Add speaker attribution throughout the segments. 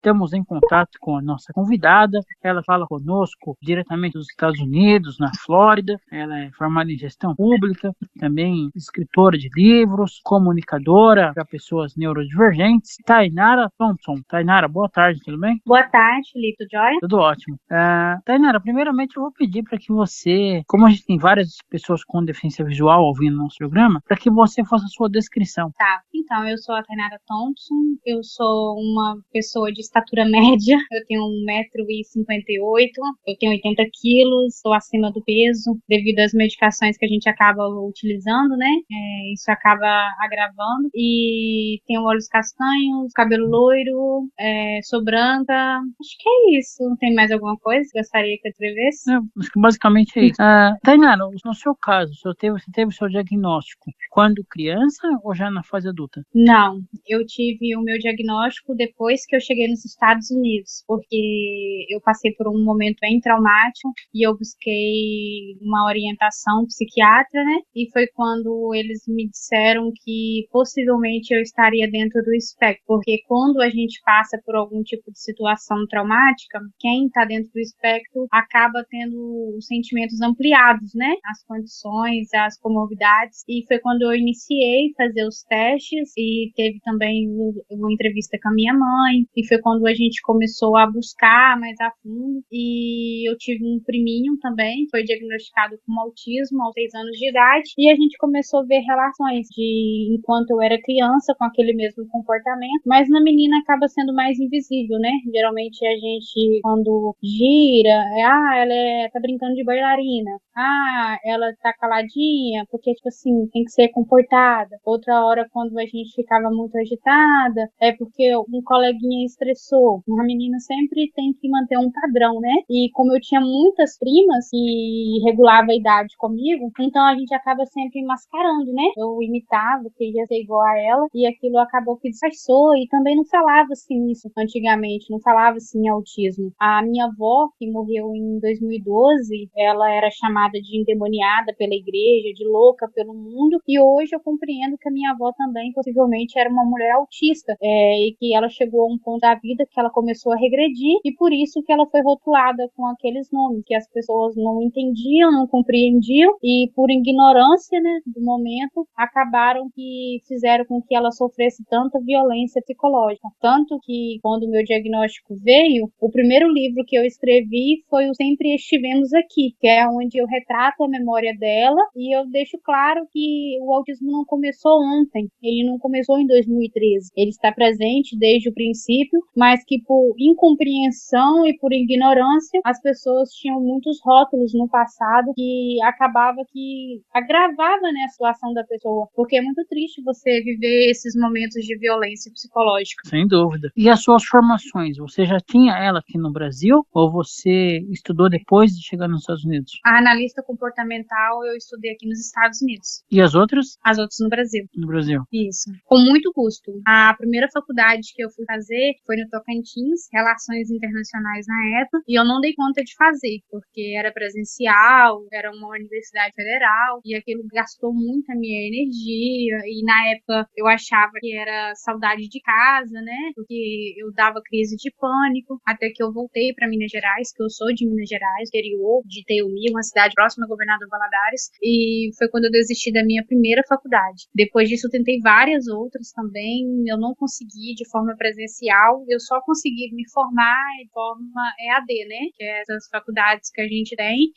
Speaker 1: estamos em contato com a nossa convidada. Ela fala conosco diretamente dos Estados Unidos, na Flórida. Ela é formada em gestão pública, também escritora de livros, comunicadora para pessoas neurodivergentes. Tainara Thompson. Tainara, boa tarde, tudo bem?
Speaker 2: Boa tarde, Felipe, tudo jóia?
Speaker 1: Tudo ótimo. Tainara, primeiramente eu vou pedir para que você, como a gente tem várias pessoas com deficiência visual ouvindo nosso programa, para que você faça a sua descrição.
Speaker 2: Tá, então eu sou a Tainara Thompson, eu sou uma pessoa de estatura média, eu tenho 1,58 m, eu tenho 80 quilos, estou acima do peso, devido às medicações que a gente acaba utilizando, né? Isso acaba agravando, e tenho olhos castanhos, cabelo loiro, sou branca, acho que é isso. Não tem mais alguma coisa que gostaria que eu escrevesse?
Speaker 1: Acho que basicamente é isso. Tainara, no seu caso, você teve o seu diagnóstico quando criança ou já na fase adulta?
Speaker 2: Não, eu tive o meu diagnóstico depois que eu cheguei nos Estados Unidos, porque eu passei por um momento bem traumático e eu busquei uma orientação psiquiatra, né? E foi quando eles me disseram que possivelmente eu estaria dentro do espectro, porque quando a gente passa por algum tipo de situação traumática, quem está dentro do espectro acaba tendo os sentimentos ampliados, né? As condições, as comorbidades, e foi quando eu iniciei fazer os testes e teve também uma entrevista com a minha mãe, e foi quando a gente começou a buscar mais a fundo, e eu tive um priminho também, foi diagnosticado com autismo aos 6 anos de idade, e a gente começou a ver relações de enquanto eu era criança com aquele mesmo comportamento, mas na menina acaba sendo mais invisível, né? Geralmente a gente, quando gira, ela tá brincando de bailarina, ela tá caladinha, porque, tipo assim, tem que ser comportada. Outra hora, quando a gente ficava muito agitada, é porque um coleguinha estressou. Uma menina sempre tem que manter um padrão, né? E como eu tinha muitas primas que regulavam a idade comigo, então a gente acaba sempre mascarando, né? Eu imitava, queria ser igual a ela, e aquilo acabou que disfarçou, e também não falava assim isso antigamente, não falava assim autismo. A minha avó, que morreu em 2012, ela era chamada de endemoniada pela igreja, de louca pelo mundo, e hoje eu compreendo que a minha avó também possivelmente era uma mulher autista, e que ela chegou a um ponto da vida que ela começou a regredir, e por isso que ela foi rotulada com aqueles nomes, que as pessoas não entendiam, não compreendiam, e por ignorância, né, do momento, acabaram que fizeram com que ela sofresse tanta violência psicológica. Tanto que quando o meu diagnóstico veio, o primeiro livro que eu escrevi foi o Sempre Estivemos Aqui, que é onde eu retrato a memória dela, e eu deixo claro que o autismo não começou ontem, ele não começou em 2013, ele está presente desde o princípio, mas que por incompreensão e por ignorância, as pessoas tinham muitos rótulos no passado que acabava que agravava, né, a situação da pessoa, porque é muito triste você viver esses momentos de violência psicológica.
Speaker 1: Sem dúvida. E as suas formações, você já tinha ela aqui no Brasil ou você estudou depois de chegar nos Estados Unidos?
Speaker 2: A analista comportamental eu estudei aqui nos Estados Unidos.
Speaker 1: E as outras?
Speaker 2: As outras no Brasil.
Speaker 1: No Brasil.
Speaker 2: Isso. Com muito custo. A primeira faculdade que eu fui fazer foi no Tocantins, Relações Internacionais na época, e eu não dei conta de fazer, porque era presencial, era uma universidade federal, e aquilo gastou muito a minha energia, e na época eu achava que era saudade de casa, né? Porque eu dava crise de pânico, até que eu voltei para Minas Gerais, que eu sou de Minas Gerais, interior de Iteumi, uma cidade próxima a Governador Valadares, e foi quando eu desisti da minha primeira faculdade. Depois disso eu tentei várias outras também, eu não consegui de forma presencial, eu só consegui me formar de forma EAD, né? Que é essas faculdades que a gente tem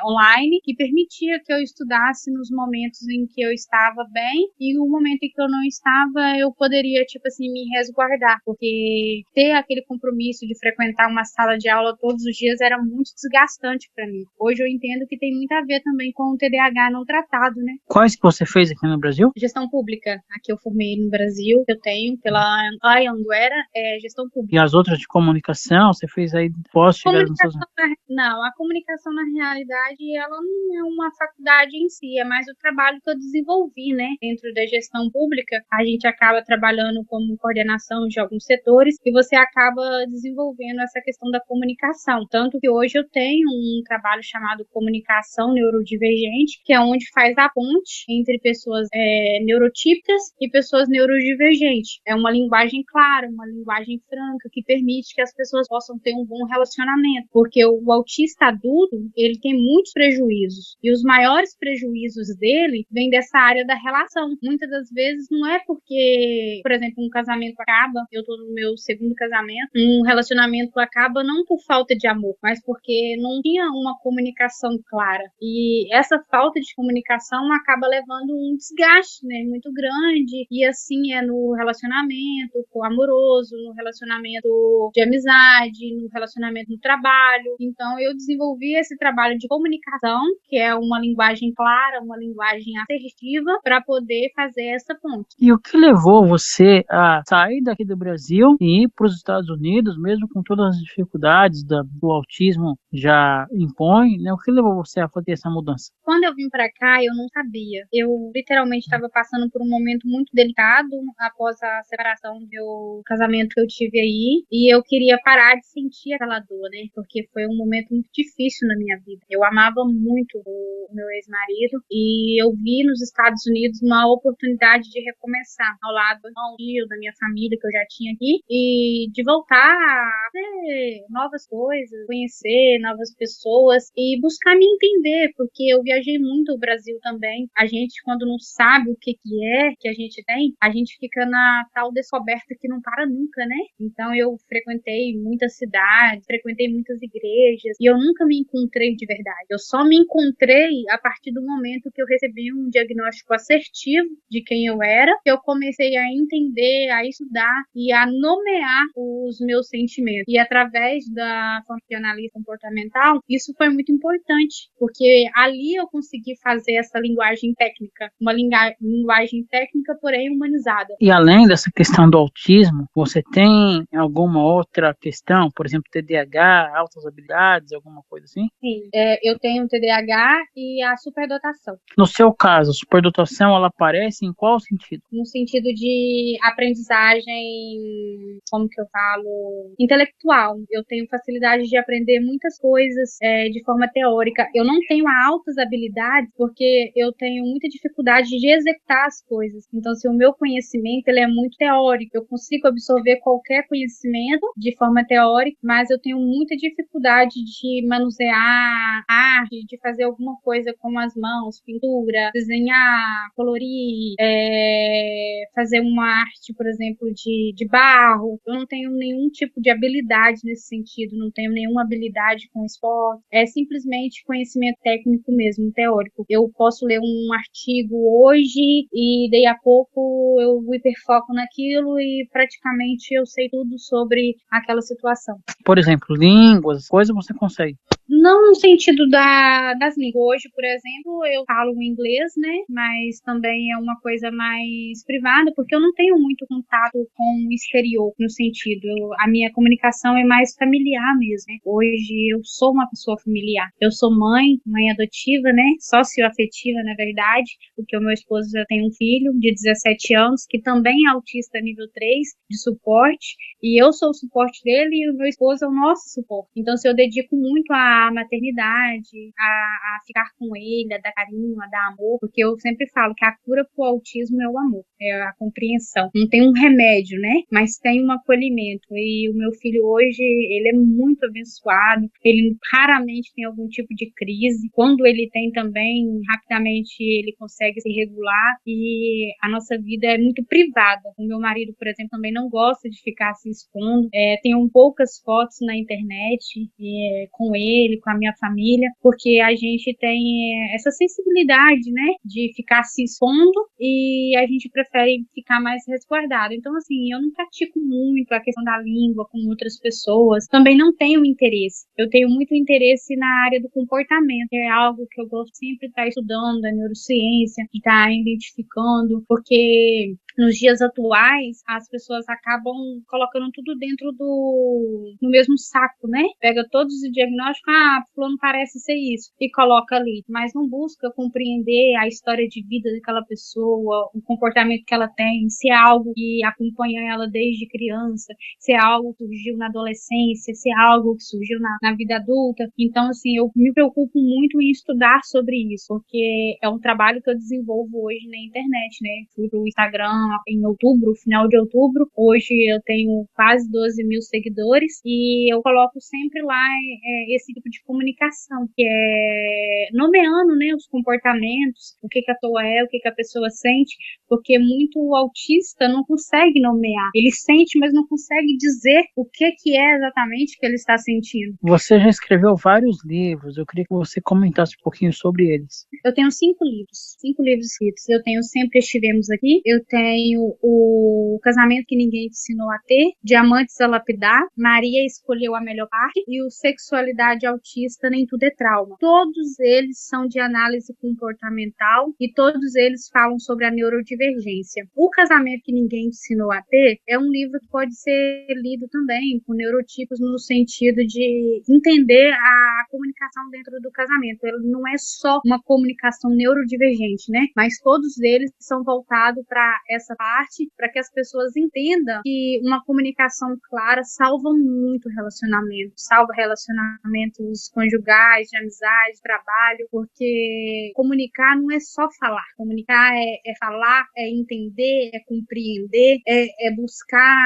Speaker 2: online, que permitia que eu estudasse nos momentos em que eu estava bem, e no momento em que eu não estava, eu poderia, tipo assim, me resguardar, porque ter aquele compromisso de frequentar uma sala de aula todos os dias era muito desgastante para mim. Hoje eu entendo que tem muito a ver também com o TDAH não tratado, né?
Speaker 1: Quais que você fez aqui no Brasil?
Speaker 2: Gestão pública. Aqui eu formei no Brasil, eu tenho pela Anhanguera, gestão pública.
Speaker 1: E as outras de comunicação, você fez aí pós chegar nos Estados Unidos?
Speaker 2: Não, a comunicação na realidade, ela não é uma faculdade em si, é mais o trabalho que eu desenvolvi, né? Dentro da gestão pública, a gente acaba trabalhando como coordenação de alguns setores e você acaba desenvolvendo essa questão da comunicação. Tanto que hoje eu tenho um trabalho chamado Comunicação Neurodivergente, que é onde faz a ponte entre pessoas neurotípicas e pessoas neurodivergentes. É uma linguagem clara, uma linguagem linguagem franca, que permite que as pessoas possam ter um bom relacionamento, porque o autista adulto, ele tem muitos prejuízos, e os maiores prejuízos dele vêm dessa área da relação. Muitas das vezes não é porque, por exemplo, um casamento acaba, eu tô no meu segundo casamento, um relacionamento acaba não por falta de amor, mas porque não tinha uma comunicação clara, e essa falta de comunicação acaba levando um desgaste, né, muito grande, e assim é no relacionamento amoroso, no relacionamento de amizade, no relacionamento no trabalho. Então eu desenvolvi esse trabalho de comunicação, que é uma linguagem clara, uma linguagem assertiva, para poder fazer essa ponte.
Speaker 1: E o que levou você a sair daqui do Brasil e ir para os Estados Unidos, mesmo com todas as dificuldades do autismo já impõe, né? O que levou você a fazer essa mudança?
Speaker 2: Quando eu vim para cá, eu não sabia. Eu literalmente estava passando por um momento muito delicado após a separação do meu casamento que eu tive aí, e eu queria parar de sentir aquela dor, né? Porque foi um momento muito difícil na minha vida. Eu amava muito o meu ex-marido e eu vi nos Estados Unidos uma oportunidade de recomeçar ao lado do meu tio, da minha família que eu já tinha aqui, e de voltar a ver novas coisas, conhecer novas pessoas e buscar me entender, porque eu viajei muito o Brasil também. A gente, quando não sabe o que é que a gente tem, a gente fica na tal descoberta que não para nunca, né? Então eu frequentei muitas cidades, frequentei muitas igrejas e eu nunca me encontrei de verdade. Eu só me encontrei a partir do momento que eu recebi um diagnóstico assertivo de quem eu era, que eu comecei a entender, a estudar e a nomear os meus sentimentos. E através da análise comportamental, isso foi muito importante, porque ali eu consegui fazer essa linguagem técnica, uma linguagem técnica, porém humanizada.
Speaker 1: E além dessa questão do autismo, você tem alguma outra questão, por exemplo, TDAH, altas habilidades, alguma coisa assim?
Speaker 2: Sim, eu tenho TDAH e a superdotação.
Speaker 1: No seu caso, a superdotação, ela aparece em qual sentido?
Speaker 2: No sentido de aprendizagem, como que eu falo, intelectual. Eu tenho facilidade de aprender muitas coisas de forma teórica. Eu não tenho altas habilidades porque eu tenho muita dificuldade de executar as coisas. Então, se o meu conhecimento ele é muito teórico, eu consigo absorver qualquer conhecimento de forma teórica, mas eu tenho muita dificuldade de manusear arte, de fazer alguma coisa com as mãos, pintura, desenhar, colorir, fazer uma arte, por exemplo, de barro. Eu não tenho nenhum tipo de habilidade nesse sentido, não tenho nenhuma habilidade com esporte. É simplesmente conhecimento técnico mesmo, teórico. Eu posso ler um artigo hoje e daí a pouco eu hiperfoco naquilo e praticamente eu sei tudo sobre aquela situação.
Speaker 1: Por exemplo, línguas, coisas você consegue.
Speaker 2: Não no sentido das línguas. Hoje, por exemplo, eu falo inglês, né? Mas também é uma coisa mais privada, porque eu não tenho muito contato com o exterior, no sentido. A minha comunicação é mais familiar mesmo, né? Hoje eu sou uma pessoa familiar. Eu sou mãe adotiva, né? Socioafetiva, na verdade, porque o meu esposo já tem um filho de 17 anos, que também é autista nível 3, de suporte, e eu sou o suporte dele e o meu esposo é o nosso suporte. Então, se eu dedico muito à maternidade, a ficar com ele, a dar carinho, a dar amor, porque eu sempre falo que a cura pro autismo é o amor, é a compreensão. Não tem um remédio, né? Mas tem um acolhimento. E o meu filho hoje, ele é muito abençoado, ele raramente tem algum tipo de crise. Quando ele tem também, rapidamente ele consegue se regular e a nossa vida é muito privada. O meu marido, por exemplo, também não gosta de ficar se expondo. Tenho poucas fotos na internet com ele, com a minha família, porque a gente tem essa sensibilidade, né, de ficar se expondo e a gente prefere ficar mais resguardado. Então, assim, eu não pratico muito a questão da língua com outras pessoas, também não tenho interesse. Eu tenho muito interesse na área do comportamento, é algo que eu gosto sempre de estar estudando, a neurociência, de estar identificando, porque nos dias atuais, as pessoas acabam colocando tudo dentro no mesmo saco, né? Pega todos os diagnósticos, fulano parece ser isso, e coloca ali, mas não busca compreender a história de vida daquela pessoa, o comportamento que ela tem, se é algo que acompanha ela desde criança, se é algo que surgiu na adolescência, se é algo que surgiu na vida adulta. Então, assim, eu me preocupo muito em estudar sobre isso, porque é um trabalho que eu desenvolvo hoje na internet, né? Fui pro Instagram, em outubro, final de outubro. Hoje eu tenho quase 12 mil seguidores e eu coloco sempre lá esse tipo de comunicação, que é nomeando, né, os comportamentos, o que a pessoa é, o que a pessoa sente, porque muito autista não consegue nomear. Ele sente, mas não consegue dizer o que é exatamente que ele está sentindo.
Speaker 1: Você já escreveu vários livros, eu queria que você comentasse um pouquinho sobre eles.
Speaker 2: Eu tenho 5 livros escritos. Eu tenho Sempre Estivemos Aqui, eu tenho O Casamento que Ninguém Te Ensinou a Ter, Diamantes a Lapidar, Maria Escolheu a Melhor Parte e o Sexualidade Autista, Nem Tudo é Trauma. Todos eles são de análise comportamental e todos eles falam sobre a neurodivergência. O Casamento que Ninguém Te Ensinou a Ter é um livro que pode ser lido também com neurotipos no sentido de entender a comunicação dentro do casamento. Ele não é só uma comunicação neurodivergente, né? Mas todos eles são voltados para essa parte, para que as pessoas entendam que uma comunicação clara salva muito relacionamento, salva relacionamentos conjugais, de amizade, de trabalho, porque comunicar não é só falar. Comunicar é falar, é entender, é compreender, é buscar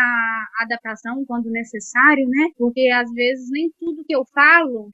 Speaker 2: adaptação quando necessário, né? Porque às vezes nem tudo que eu falo,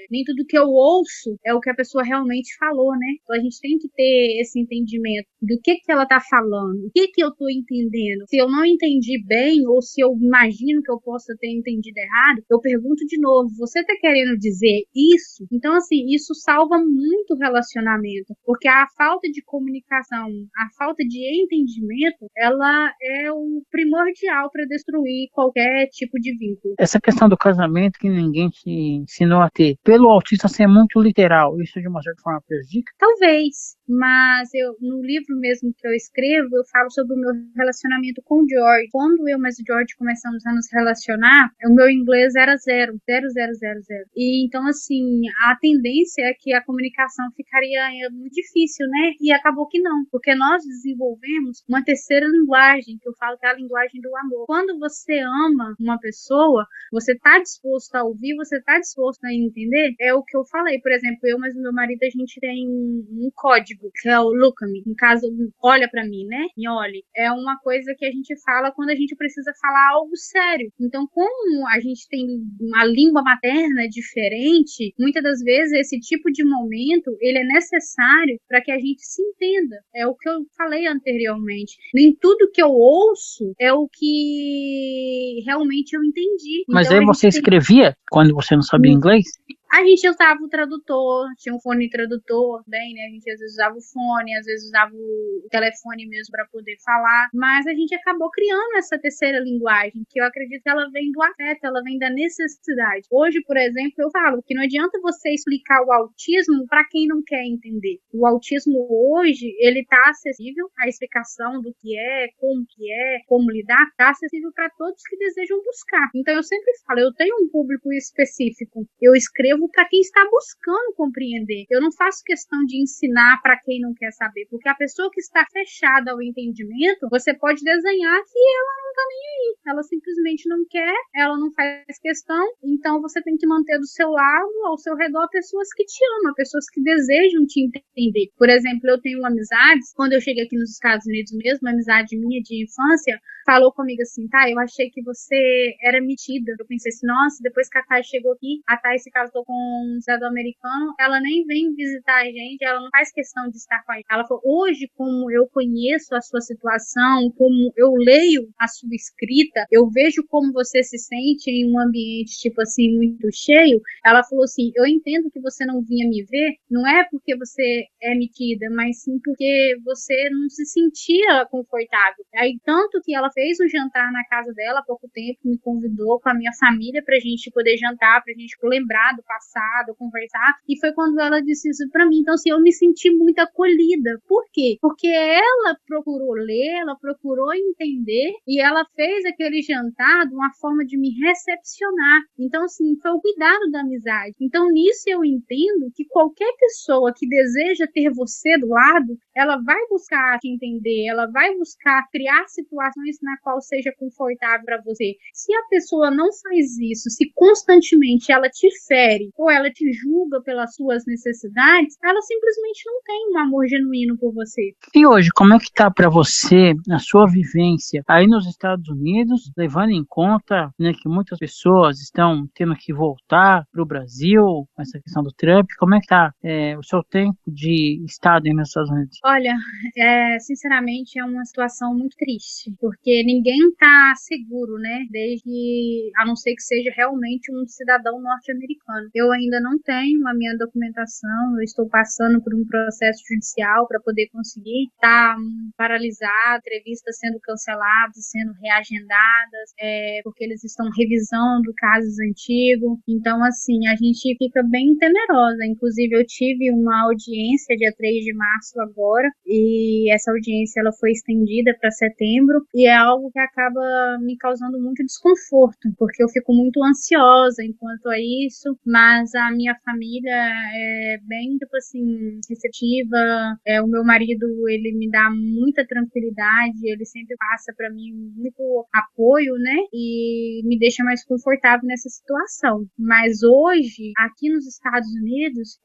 Speaker 2: nem tudo que eu ouço é o que a pessoa realmente falou, né? Então a gente tem que ter esse entendimento do que ela tá falando, o que eu tô entendendo. Se eu não entendi bem, ou se eu imagino que eu possa ter entendido errado, eu pergunto de novo, você tá querendo dizer isso? Então, assim, isso salva muito o relacionamento, porque a falta de comunicação, a falta de entendimento, ela é o primordial para destruir qualquer tipo de vínculo.
Speaker 1: Essa questão do casamento que ninguém te ensinou a ter, pelo autista ser muito literal, isso de uma certa forma prejudica?
Speaker 2: Talvez, mas no livro mesmo que eu escrevo, eu falo sobre o meu relacionamento com o George. Quando eu e o George começamos a nos relacionar, o meu inglês era 0. E então, assim, a tendência é que a comunicação ficaria muito difícil, né? E acabou que não, porque nós desenvolvemos uma terceira linguagem, que eu falo que é a linguagem do amor. Quando você ama uma pessoa, você está disposto a ouvir, você está disposto a entender, é o que eu falei. Por exemplo, eu e meu marido, a gente tem um código, que é o Look at Me. No caso, olha pra mim, né? Me olhe. É uma coisa que a gente fala quando a gente precisa falar algo sério. Então, como a gente tem uma língua materna diferente, muitas das vezes esse tipo de momento, ele é necessário para que a gente se entenda. É o que eu falei anteriormente. Nem tudo que eu ouço é o que realmente eu entendi.
Speaker 1: Mas
Speaker 2: então,
Speaker 1: aí você escrevia quando você não sabia inglês?
Speaker 2: A gente usava o tradutor, tinha um fone tradutor também, né? A gente às vezes usava o fone, às vezes usava o telefone mesmo para poder falar, mas a gente acabou criando essa terceira linguagem, que eu acredito que ela vem do afeto, ela vem da necessidade. Hoje, por exemplo, eu falo que não adianta você explicar o autismo para quem não quer entender. O autismo hoje, ele tá acessível, a explicação do que é, como lidar, tá acessível para todos que desejam buscar. Então eu sempre falo, eu tenho um público específico, eu escrevo para quem está buscando compreender. Eu não faço questão de ensinar para quem não quer saber, porque a pessoa que está fechada ao entendimento, você pode desenhar que ela não está nem aí, ela simplesmente não quer, ela não faz questão, então você tem que manter do seu lado, ao seu redor, pessoas que te amam, pessoas que desejam te entender. Por exemplo, eu tenho amizades, quando eu cheguei aqui nos Estados Unidos mesmo, uma amizade minha de infância, falou comigo assim, tá, eu achei que você era metida. Eu pensei assim, nossa, depois que a Thay chegou aqui, a Thay se casou com um cidadão americano, ela nem vem visitar a gente, ela não faz questão de estar com a gente. Ela falou, hoje, como eu conheço a sua situação, como eu leio a sua escrita, eu vejo como você se sente em um ambiente, tipo assim, muito cheio. Ela falou assim, eu entendo que você não vinha me ver, não é porque você é metida, mas sim porque você não se sentia confortável. Aí, tanto que ela fez um jantar na casa dela há pouco tempo, me convidou com a minha família pra gente poder jantar, pra gente lembrar do passado, conversar, e foi quando ela disse isso pra mim. Então, assim, eu me senti muito acolhida. Por quê? Porque ela procurou ler, ela procurou entender, e ela fez aquele jantar de uma forma de me recepcionar. Então, assim, foi o cuidado da amizade. Então, nisso eu entendo que qualquer pessoa que deseja ter você do lado, ela vai buscar te entender, ela vai buscar criar situações na qual seja confortável para você. Se a pessoa não faz isso, se constantemente ela te fere, mãe, ou ela te julga pelas suas necessidades, ela simplesmente não tem um amor genuíno por você.
Speaker 1: E hoje, como é que tá para você, na sua vivência aí nos Estados Unidos, levando em conta, né, que muitas pessoas estão tendo que voltar para o Brasil com essa questão do Trump? Como é que tá o seu tempo de estado aí nos Estados Unidos?
Speaker 2: Olha, sinceramente é uma situação muito triste, porque ninguém está seguro, né? A não ser que seja realmente um cidadão norte-americano. Eu ainda não tenho a minha documentação, eu estou passando por um processo judicial para poder conseguir. Está paralisado, entrevistas sendo canceladas, sendo reagendadas, porque eles estão revisando casos antigos. Então, assim, a gente fica bem temerosa. Inclusive, eu tive uma audiência dia 3 de março agora, e essa audiência ela foi estendida para setembro, e é algo que acaba me causando muito desconforto, porque eu fico muito ansiosa enquanto a isso, mas a minha família é bem, tipo assim, receptiva. O meu marido, ele me dá muita tranquilidade, ele sempre passa para mim muito apoio, né, e me deixa mais confortável nessa situação. Mas hoje, aqui nos Estados Unidos,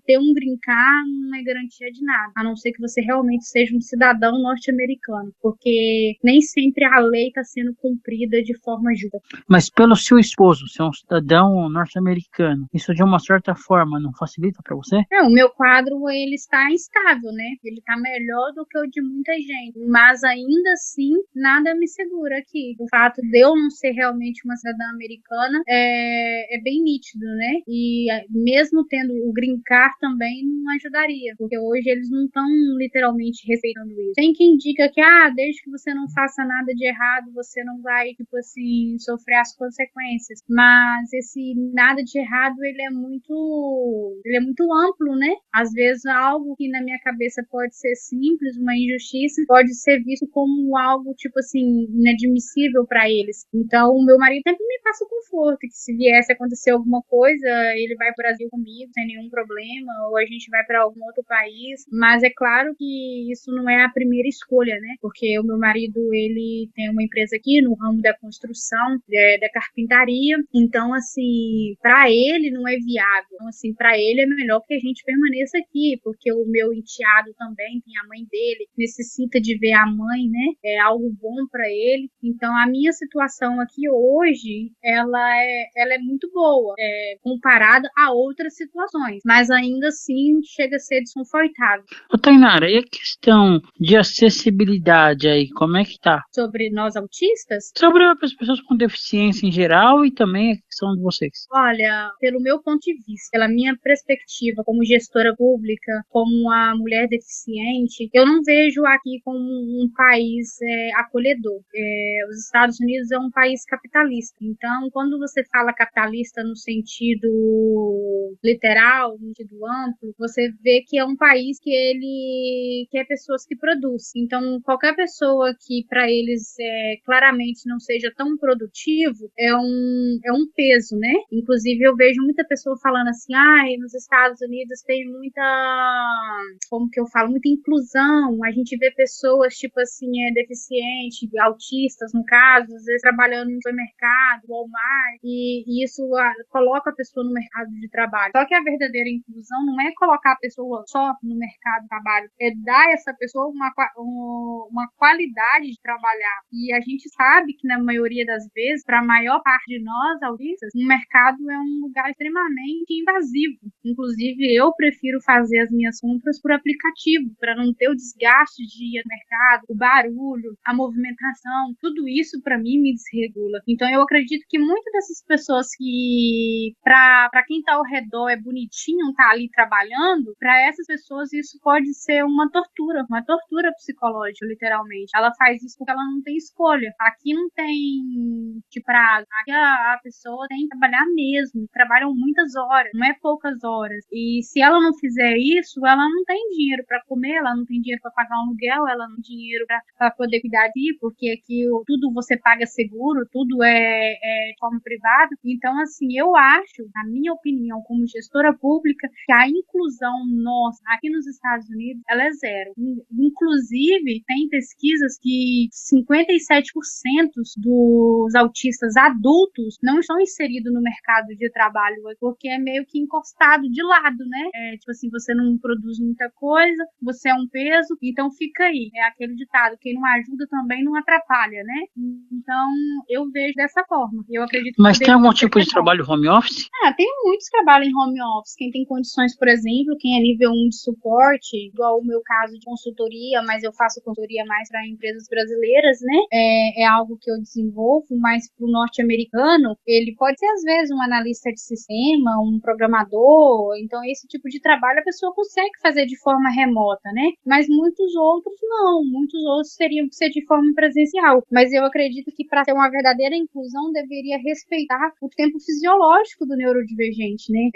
Speaker 2: ter um green card não é garantia de nada, a não ser que você realmente seja um cidadão norte-americano, porque nem sempre a lei está sendo cumprida de forma justa.
Speaker 1: Mas pelo seu esposo ser um cidadão norte-americano, isso de uma certa forma não facilita para você?
Speaker 2: O meu quadro, ele está instável, né? Ele está melhor do que o de muita gente, mas ainda assim, nada me segura aqui. O fato de eu não ser realmente uma cidadã americana é bem nítido, né? E mesmo tendo o green card também não ajudaria, porque hoje eles não estão literalmente respeitando isso. Tem quem diga que, desde que você não faça nada de errado, você não vai, tipo assim, sofrer as consequências. Mas esse nada de errado, ele é muito amplo, né? Às vezes algo que na minha cabeça pode ser simples, uma injustiça, pode ser visto como algo, tipo assim, inadmissível para eles. Então, o meu marido sempre me passa o conforto, que se viesse acontecer alguma coisa, ele vai para o Brasil comigo, sem nenhum problema, ou a gente vai para algum outro país. Mas é claro que isso não é a primeira escolha, né? Porque o meu marido, ele tem uma empresa aqui no ramo da construção, da carpintaria. Então, assim, para ele não é viável. Então, assim, para ele é melhor que a gente permaneça aqui, porque o meu enteado também tem a mãe dele, necessita de ver a mãe, né? É algo bom para ele. Então, a minha situação aqui hoje, ela é muito boa, comparada a outras situações, mas ainda assim chega a ser desconfortável.
Speaker 1: Ô, Tainara, e a questão de acessibilidade aí, como é que tá?
Speaker 2: Sobre nós autistas?
Speaker 1: Sobre as pessoas com deficiência em geral e também a questão de vocês.
Speaker 2: Olha, pelo meu ponto de vista, pela minha perspectiva como gestora pública, como uma mulher deficiente, eu não vejo aqui como um país acolhedor. Os Estados Unidos é um país capitalista. Então, quando você fala capitalista no sentido literal, no sentido amplo, você vê que é um país que ele quer pessoas que produzem. Então, qualquer pessoa que para eles claramente não seja tão produtivo é um peso, né? Inclusive, eu vejo muita pessoa falando assim, nos Estados Unidos tem muita, como que eu falo, muita inclusão. A gente vê pessoas, tipo assim, deficientes, autistas, no caso, às vezes trabalhando no supermercado, Walmart, e isso coloca a pessoa no mercado de trabalho. Só que a verdadeira inclusão não é colocar a pessoa só no mercado de trabalho, é dar a essa pessoa uma qualidade de trabalhar. E a gente sabe que, na maioria das vezes, para a maior parte de nós, autistas, o mercado é um lugar extremamente invasivo. Inclusive, eu prefiro fazer as minhas compras por aplicativo, para não ter o desgaste de ir ao mercado, o barulho, a movimentação, tudo isso, para mim, me desregula. Então, eu acredito que muitas dessas pessoas que, para quem está ao redor, é bonitinho, tá ali trabalhando, para essas pessoas isso pode ser uma tortura psicológica, literalmente. Ela faz isso porque ela não tem escolha. Aqui não tem de prazo. Aqui a pessoa tem que trabalhar mesmo. Trabalham muitas horas, não é poucas horas. E se ela não fizer isso, ela não tem dinheiro para comer, ela não tem dinheiro para pagar um aluguel, ela não tem dinheiro para poder cuidar de, porque aqui tudo você paga seguro, tudo é de forma privada. Então, assim, eu acho, na minha opinião, como gestora pública, que a inclusão nossa aqui nos Estados Unidos, ela é zero. Inclusive, tem pesquisas que 57% dos autistas adultos não estão inseridos no mercado de trabalho trabalho, porque é meio que encostado de lado, né? Tipo assim, você não produz muita coisa, você é um peso, então fica aí. É aquele ditado, quem não ajuda também não atrapalha, né? Então, eu vejo dessa forma. Eu acredito que
Speaker 1: Mas tem algum
Speaker 2: deveria ser
Speaker 1: tipo de
Speaker 2: melhor.
Speaker 1: trabalho home office?
Speaker 2: Tem muitos que trabalham em home office. Quem tem condições, por exemplo, quem é nível 1 de suporte, igual o meu caso de consultoria, mas eu faço consultoria mais para empresas brasileiras, né? É algo que eu desenvolvo, mas para o norte-americano, ele pode ser, às vezes, um analista de sistema, um programador. Então, esse tipo de trabalho a pessoa consegue fazer de forma remota, né? Mas muitos outros não. Muitos outros teriam que ser de forma presencial. Mas eu acredito que para ter uma verdadeira inclusão, deveria respeitar o tempo fisiológico do neurodivergente, né?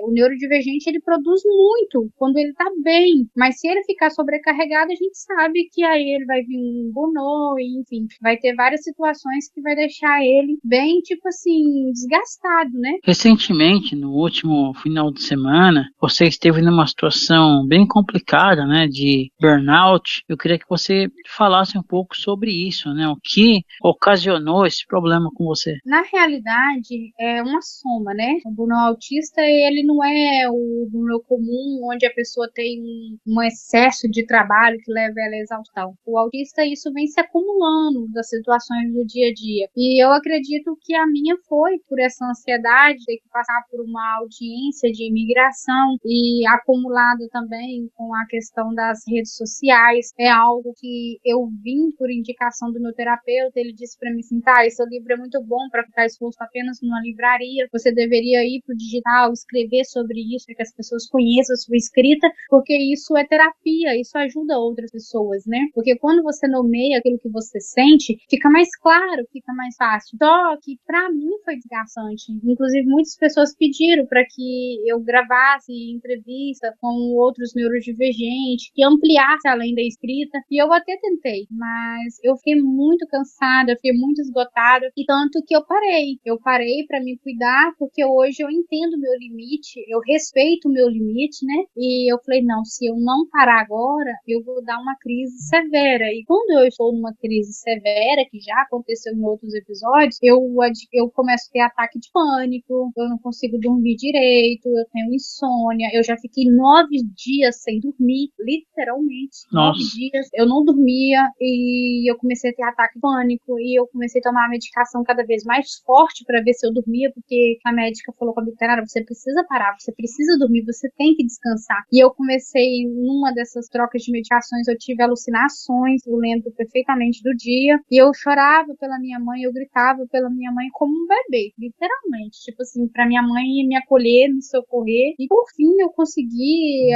Speaker 2: O neurodivergente, ele produz muito quando ele tá bem, mas se ele ficar sobrecarregado, a gente sabe que aí ele vai vir um burnout, enfim, vai ter várias situações que vai deixar ele bem, tipo assim, desgastado, né?
Speaker 1: Recentemente, no último final de semana, você esteve numa situação bem complicada, né, de burnout. Eu queria que você falasse um pouco sobre isso, né, o que ocasionou esse problema com você.
Speaker 2: Na realidade, é uma soma, né? O burnout autista, ele não é o burnout comum, onde a pessoa tem um excesso de trabalho que leva ela à exaustão. O autista, isso vem se acumulando das situações do dia a dia. E eu acredito que a minha foi por essa ansiedade, ter que passar por uma audiência de imigração e acumulado também com a questão das redes sociais. É algo que eu vim por indicação do meu terapeuta. Ele disse para mim assim, tá, esse livro é muito bom para ficar exposto apenas numa livraria, você deveria ir para o digital, escrever sobre isso, para que as pessoas conheçam a sua escrita, porque isso é terapia, isso ajuda outras pessoas, né? Porque quando você nomeia aquilo que você sente, fica mais claro, fica mais fácil. Só que para mim foi desgastante. Inclusive, muitas pessoas pediram para que eu gravasse entrevista com outros neurodivergentes, que ampliasse além da escrita, e eu até tentei, mas eu fiquei muito cansada, eu fiquei muito esgotada, e tanto que eu parei. Eu parei para me cuidar, porque hoje eu entendo o meu limite, eu respeito o meu limite, né? E eu falei, não, se eu não parar agora, eu vou dar uma crise severa. E quando eu estou numa crise severa, que já aconteceu em outros episódios, eu começo a ter ataque de pânico, eu não consigo dormir direito, eu tenho insônia, eu já fiquei 9 dias sem dormir, literalmente.
Speaker 1: Nossa.
Speaker 2: 9 dias, eu não dormia, e eu comecei a ter ataque de pânico, e eu comecei a tomar a medicação cada vez mais forte para ver se eu dormia, porque a médica falou com a veterinária, você precisa parar, você precisa dormir, você tem que descansar. E eu comecei, numa dessas trocas de medicações, eu tive alucinações, eu lembro perfeitamente do dia, e eu chorava pela minha mãe, eu gritava pela minha mãe como um bebê, literalmente, tipo assim, pra minha mãe me acolher, me socorrer, e por fim eu consegui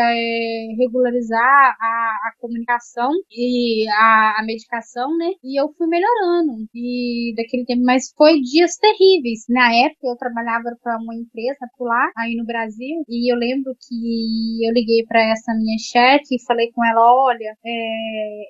Speaker 2: regularizar a comunicação e a medicação, né, e eu fui melhorando, e daquele tempo, mas foi dias terríveis. Na época eu trabalhava para uma empresa por lá, aí no Brasil, e eu lembro que eu liguei para essa minha chefe e falei com ela, olha,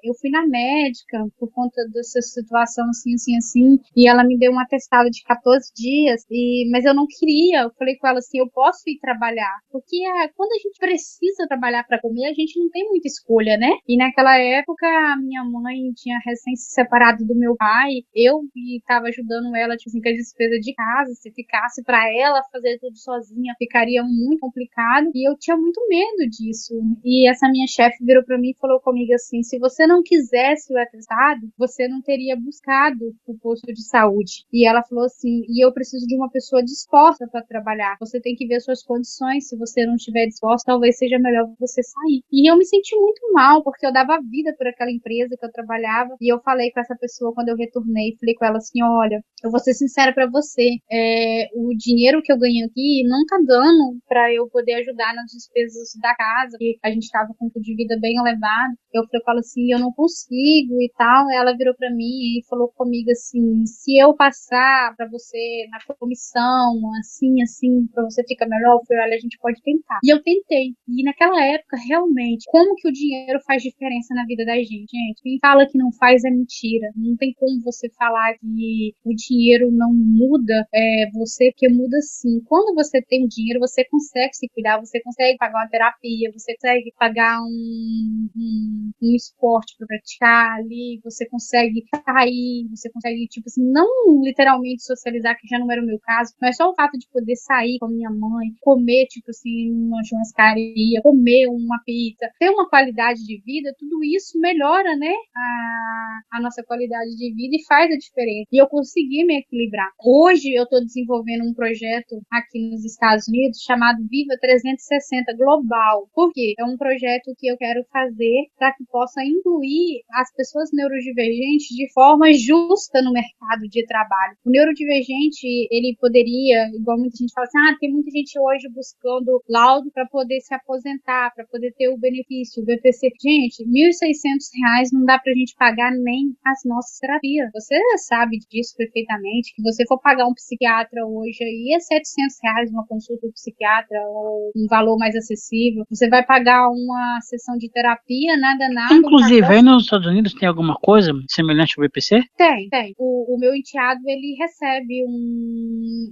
Speaker 2: eu fui na médica por conta dessa situação assim, assim, assim, e ela me deu um atestado de 14 dias, mas eu não queria. Eu falei com ela assim, eu posso ir trabalhar, porque quando a gente precisa trabalhar para comer, a gente não tem muita escolha, né? E naquela época a minha mãe tinha recém se separado do meu pai, eu estava ajudando ela, tipo assim, com a despesa de casa. Se ficasse para ela fazer tudo sozinha, ficaria muito complicado, e eu tinha muito medo disso. E essa minha chefe virou para mim e falou comigo assim, se você não quisesse o atestado, você não teria buscado o posto de saúde. E ela falou assim, e eu preciso de uma pessoa disposta para trabalhar, você tem que ver suas condições, se você não estiver disposta, talvez seja melhor você sair. E eu me senti muito mal, porque eu dava vida por aquela empresa que eu trabalhava, e eu falei com essa pessoa quando eu retornei, falei com ela assim, olha, eu vou ser sincera pra você, o dinheiro que eu ganho aqui não tá dando pra eu poder ajudar nas despesas da casa, que a gente tava com um custo de vida bem elevado. Eu falei com ela assim, eu não consigo e tal. Ela virou pra mim e falou comigo assim, se eu passar pra você na comissão, assim, assim, pra você ficar melhor, eu falei, olha, a gente pode tentar. E eu tentei. E naquela época, realmente, como que o dinheiro faz diferença na vida da gente, gente? Quem fala que não faz é mentira. Não tem como você falar que o dinheiro não muda você, porque muda sim. Quando você tem dinheiro, você consegue se cuidar, você consegue pagar uma terapia, você consegue pagar um esporte para praticar ali, você consegue sair, você consegue, tipo assim, não literalmente socializar, que já não era o meu caso, mas só o fato de poder sair com a minha mãe, comer, tipo assim, uma churrascaria, comer uma pizza, ter uma qualidade de vida, tudo isso melhora, né, a nossa qualidade de vida e faz a diferença. E eu consegui me equilibrar. Hoje eu estou desenvolvendo um projeto aqui nos Estados Unidos chamado Viva 360 Global. Por quê? É um projeto que eu quero fazer para que possa incluir as pessoas neurodivergentes de forma justa no mercado de trabalho. O neurodivergente, ele poderia, igual muita gente fala assim, tem muita gente hoje buscando laudo para poder se aposentar, para poder ter o benefício, o BPC. Gente, R$ 1.600 não dá pra gente pagar nem as nossas terapias. Você sabe disso perfeitamente, que você for pagar um psiquiatra hoje aí é R$ 700 uma consulta do psiquiatra ou um valor mais acessível. Você vai pagar uma sessão de terapia, nada.
Speaker 1: Inclusive, aí nos Estados Unidos tem alguma coisa semelhante ao BPC?
Speaker 2: Tem. O meu enteado, ele recebe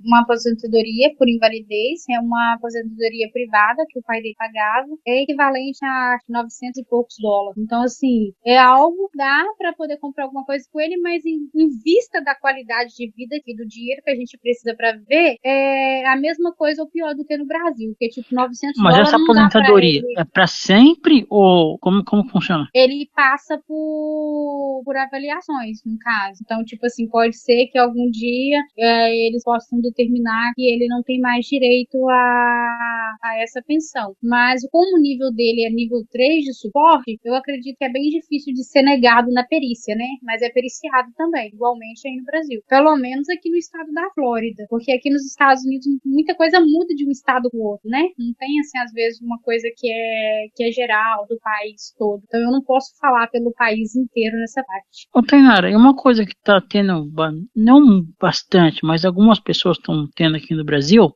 Speaker 2: uma aposentadoria por invalidez, é uma aposentadoria privada que o pai dele pagava, é equivalente a 900 e poucos dólares. Então, assim, é algo que dá para poder comprar alguma coisa com ele, mas em vista da qualidade de vida aqui, do dinheiro que a gente precisa para viver, é a mesma coisa ou pior do que no Brasil, porque tipo 900
Speaker 1: Mas
Speaker 2: dólares
Speaker 1: essa
Speaker 2: não dá
Speaker 1: aposentadoria é para sempre ou como funciona?
Speaker 2: Ele passa por avaliações, no caso. Então, tipo assim, pode ser que algum dia eles possam determinar que ele não tem mais direito a essa pensão. Mas como o nível dele é nível 3 de suporte, eu acredito que é bem difícil de ser negado na perícia, né? Mas é periciado também, igualmente aí no Brasil. Pelo menos aqui no estado da Flórida. Porque aqui nos Estados Unidos muita coisa muda de um estado para o outro, né? Não tem, assim, às vezes uma coisa que é geral do país todo. Então eu não posso falar pelo país inteiro nessa parte.
Speaker 1: Ô, Tainara, e uma coisa que está tendo, não bastante, mas algumas pessoas estão tendo aqui no Brasil,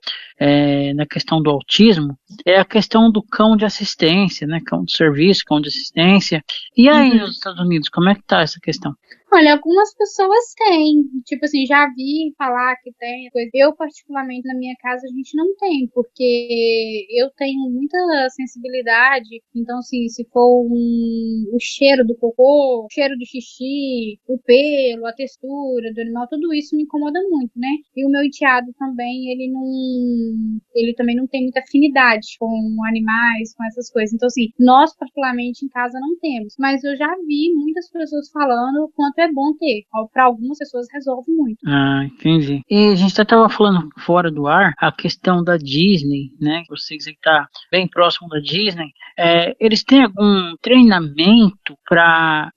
Speaker 1: na questão do autismo, é a questão do cão de assistência, né? Cão de serviço, cão de assistência. E aí nos Estados Unidos, como é que tá essa questão?
Speaker 2: Olha, algumas pessoas têm, tipo assim, já vi falar que tem coisa. Eu, particularmente, na minha casa, a gente não tem, porque eu tenho muita sensibilidade. Então, assim, se for o cheiro do cocô, o cheiro do xixi, o pelo, a textura do animal, tudo isso me incomoda muito, né? E o meu enteado também, ele também não tem muita afinidade com animais, com essas coisas. Então, assim, nós, particularmente, em casa não temos. Mas eu já vi muitas pessoas falando o quanto é bom ter. Para algumas pessoas resolve muito.
Speaker 1: Ah, entendi. E a gente até estava falando fora do ar a questão da Disney, né? Você que está bem próximo da Disney, eles têm algum treinamento para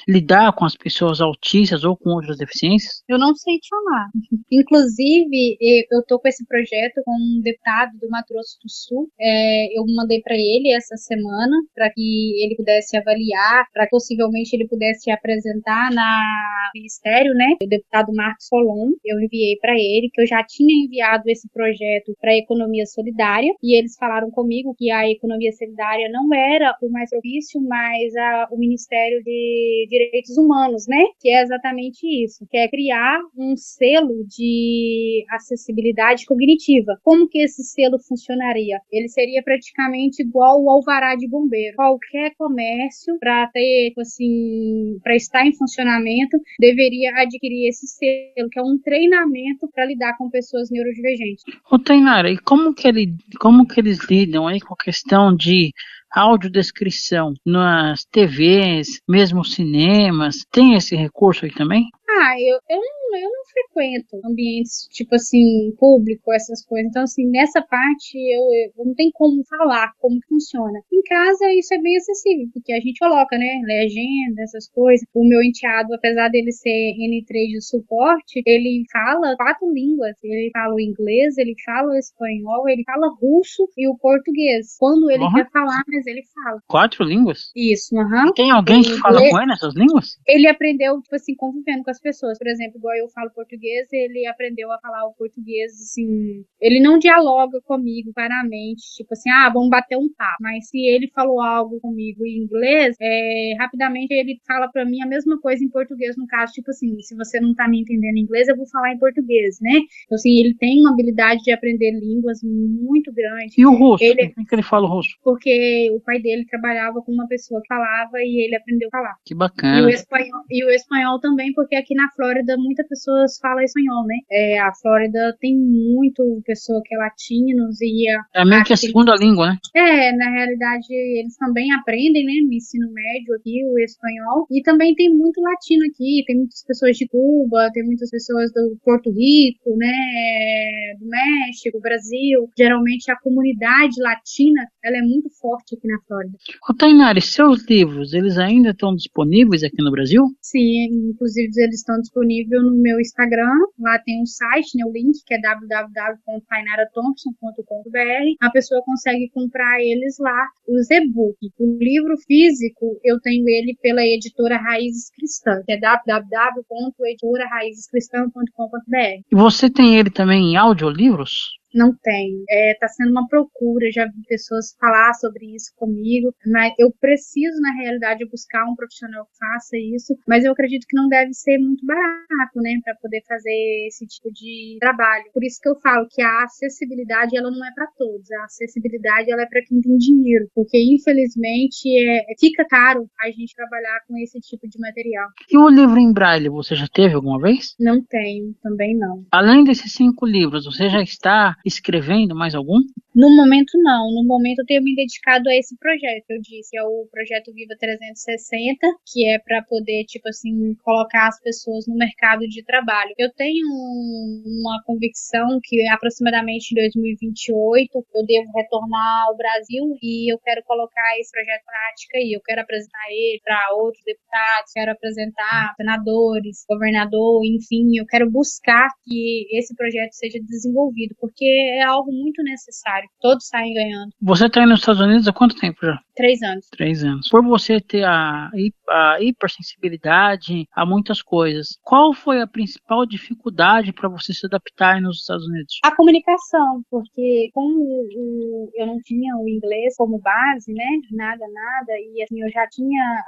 Speaker 1: lidar com as pessoas autistas ou com outras deficiências?
Speaker 2: Eu não sei te falar. Inclusive, eu tô com esse projeto com um deputado do Mato Grosso do Sul. Eu mandei para ele essa semana para que ele pudesse avaliar, para que possivelmente ele pudesse apresentar no Ministério, né? O deputado Marcos Solon, eu enviei para ele, que eu já tinha enviado esse projeto para a economia solidária, e eles falaram comigo que a economia solidária não era o mais propício, mas o Ministério de Direitos Humanos, né? Que é exatamente isso, que é criar um selo de acessibilidade cognitiva. Como que esse selo funcionaria? Ele seria praticamente igual o alvará de bombeiro. Qualquer comércio, para ter, assim, para estar em funcionamento, deveria adquirir esse selo, que é um treinamento para lidar com pessoas neurodivergentes.
Speaker 1: Ô, Tainara, e como que eles lidam aí com a questão de audiodescrição nas TVs, mesmo cinemas? Tem esse recurso aí também?
Speaker 2: Eu não frequento ambientes, tipo assim, público, essas coisas. Então, assim, nessa parte, eu não tenho como falar como funciona. Em casa, isso é bem acessível, porque a gente coloca, né, legenda, essas coisas. O meu enteado, apesar dele ser N3 de suporte, ele fala 4 línguas. Ele fala o inglês, ele fala o espanhol, ele fala russo e o português. Quando ele quer falar, mas ele fala.
Speaker 1: 4 línguas?
Speaker 2: Isso, aham.
Speaker 1: Tem alguém que fala com ele essas línguas?
Speaker 2: Ele aprendeu, tipo assim, convivendo com as pessoas. Por exemplo, igual eu falo português, ele aprendeu a falar o português, assim, ele não dialoga comigo claramente, tipo assim, vamos bater um papo. Mas se ele falou algo comigo em inglês, rapidamente ele fala pra mim a mesma coisa em português, no caso, tipo assim, se você não tá me entendendo em inglês, eu vou falar em português, né? Então, assim, ele tem uma habilidade de aprender línguas muito grande.
Speaker 1: E o russo? Por que ele fala o russo?
Speaker 2: Porque o pai dele trabalhava com uma pessoa que falava e ele aprendeu a falar.
Speaker 1: Que bacana.
Speaker 2: E o espanhol também, porque aqui na Flórida muita pessoas falam espanhol, né? A Flórida tem muito pessoa que é latinos e
Speaker 1: É meio que a segunda língua, né?
Speaker 2: na realidade, eles também aprendem, né, no ensino médio aqui, o espanhol. E também tem muito latino aqui, tem muitas pessoas de Cuba, tem muitas pessoas do Porto Rico, né, do México, Brasil. Geralmente a comunidade latina, ela é muito forte aqui na Flórida.
Speaker 1: Ô, Tainari, seus livros, eles ainda estão disponíveis aqui no Brasil?
Speaker 2: Sim, inclusive eles estão disponíveis no meu Instagram. Lá tem um site, né, o link, que é www.tainaraThompson.com.br. A pessoa consegue comprar eles lá, os e-books. O livro físico, eu tenho ele pela editora Raízes Cristãs, que é www.editoraраизесcristãs.com.br.
Speaker 1: E você tem ele também em audiolivros?
Speaker 2: Não tenho. Tá sendo uma procura, já vi pessoas falar sobre isso comigo, mas eu preciso, na realidade, buscar um profissional que faça isso, mas eu acredito que não deve ser muito barato, né, para poder fazer esse tipo de trabalho. Por isso que eu falo que a acessibilidade, ela não é para todos, a acessibilidade, ela é para quem tem dinheiro, porque, infelizmente, fica caro a gente trabalhar com esse tipo de material.
Speaker 1: E o livro em braille, você já teve alguma vez?
Speaker 2: Não tenho, também não.
Speaker 1: Além desses 5 livros, você já está escrevendo mais algum?
Speaker 2: No momento, não. No momento, eu tenho me dedicado a esse projeto. Eu disse, é o projeto Viva 360, que é para poder, tipo assim, colocar as pessoas no mercado de trabalho. Eu tenho uma convicção que aproximadamente em 2028 eu devo retornar ao Brasil e eu quero colocar esse projeto em prática e eu quero apresentar ele para outros deputados, quero apresentar senadores, governador, enfim, eu quero buscar que esse projeto seja desenvolvido, porque é algo muito necessário. Todos saem ganhando.
Speaker 1: Você está aí nos Estados Unidos há quanto tempo já?
Speaker 2: 3 anos.
Speaker 1: 3 anos. Por você ter a hipersensibilidade a muitas coisas, qual foi a principal dificuldade para você se adaptar aí nos Estados Unidos?
Speaker 2: A comunicação, porque como eu não tinha o inglês como base, né? Nada, e assim, eu já tinha